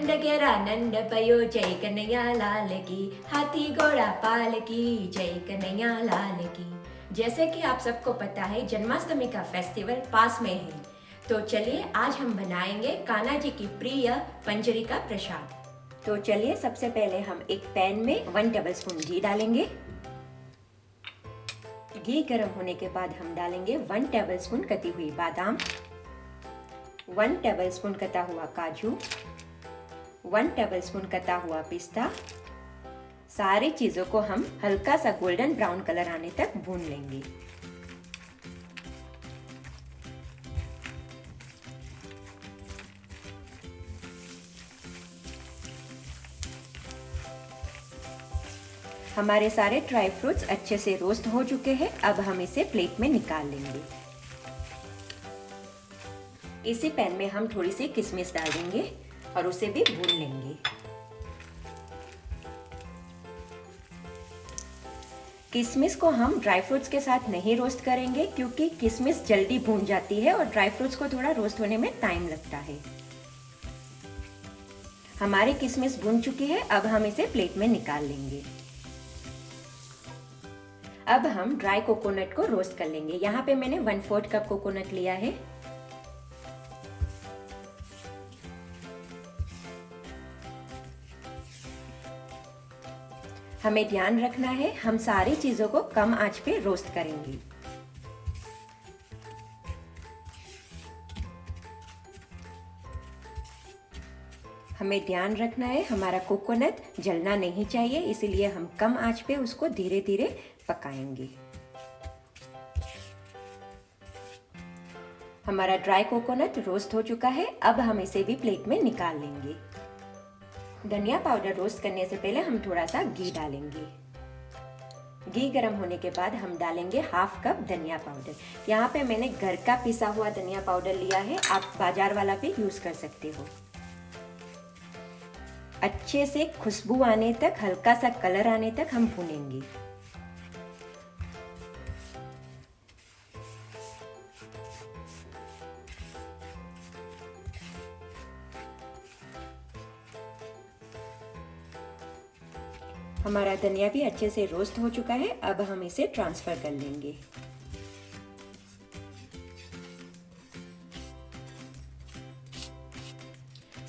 नंद घेरा नंद पयो जय कन्हैया लाल की, हाथी घोड़ा पाल की जय कन्हैया लाल की। जैसे कि आप सबको पता है जन्माष्टमी का फेस्टिवल पास में है, तो चलिए आज हम बनाएंगे कान्हा जी की प्रिय पंजरी का प्रसाद। तो चलिए सबसे पहले हम एक पैन में 1 टेबलस्पून घी डालेंगे। घी गर्म होने के बाद हम डालेंगे 1 टेबलस्पून कटी हुई बादाम, 1 टेबलस्पून कटा हुआ काजू, 1 टेबलस्पून कटा हुआ पिस्ता। सारी चीजों को हम हल्का सा गोल्डन ब्राउन कलर आने तक भून लेंगे। हमारे सारे ड्राई फ्रूट्स अच्छे से रोस्ट हो चुके हैं। अब हम इसे प्लेट में निकाल लेंगे। इसी पैन में हम थोड़ी सी किशमिश डाल देंगे और उसे भी भून लेंगे। किशमिश को हम ड्राई फ्रूट्स के साथ नहीं रोस्ट करेंगे, क्योंकि किशमिश जल्दी भून जाती है और ड्राई फ्रूट्स को थोड़ा रोस्ट होने में टाइम लगता है। हमारी किशमिश भून चुकी है। अब हम इसे प्लेट में निकाल लेंगे। अब हम ड्राई कोकोनट को रोस्ट कर लेंगे। यहाँ पे मैंने 1/4 कप कोकोनट लिया है। हमें ध्यान रखना है, हम सारी चीजों को कम आंच पे रोस्ट करेंगे। हमें ध्यान रखना है, हमारा कोकोनट जलना नहीं चाहिए, इसीलिए हम कम आंच पे उसको धीरे धीरे पकाएंगे। हमारा ड्राई कोकोनट रोस्ट हो चुका है। अब हम इसे भी प्लेट में निकाल लेंगे। धनिया पाउडर रोस्ट करने से पहले हम थोड़ा सा घी डालेंगे। घी गर्म होने के बाद हम डालेंगे 1/2 कप धनिया पाउडर। यहाँ पे मैंने घर का पिसा हुआ धनिया पाउडर लिया है, आप बाजार वाला भी यूज कर सकते हो। अच्छे से खुशबू आने तक, हल्का सा कलर आने तक हम भूनेंगे। हमारा धनिया भी अच्छे से रोस्ट हो चुका है। अब हम इसे ट्रांसफर कर लेंगे।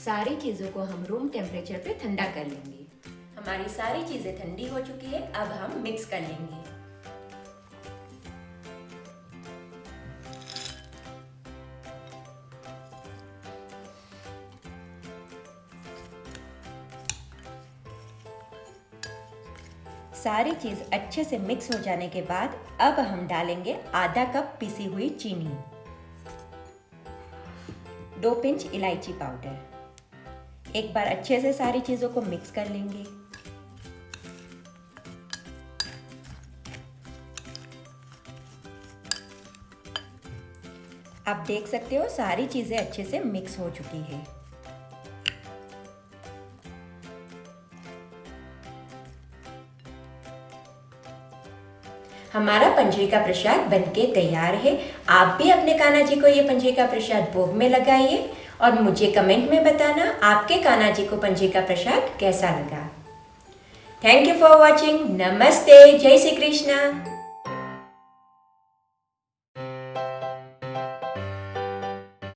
सारी चीजों को हम रूम टेम्परेचर पे ठंडा कर लेंगे। हमारी सारी चीजें ठंडी हो चुकी है। अब हम मिक्स कर लेंगे। सारी चीज अच्छे से मिक्स हो जाने के बाद अब हम डालेंगे आधा कप पिसी हुई चीनी, 2 पिंच इलायची पाउडर। एक बार अच्छे से सारी चीजों को मिक्स कर लेंगे। आप देख सकते हो सारी चीजें अच्छे से मिक्स हो चुकी है। हमारा पंजरी का प्रसाद बनके तैयार है। आप भी अपने कान्हा जी को ये पंजरी का प्रसाद भोग में लगाइए और मुझे कमेंट में बताना आपके कान्हा जी को पंजरी का प्रसाद कैसा लगा। Thank you for watching. नमस्ते, जय श्री कृष्णा।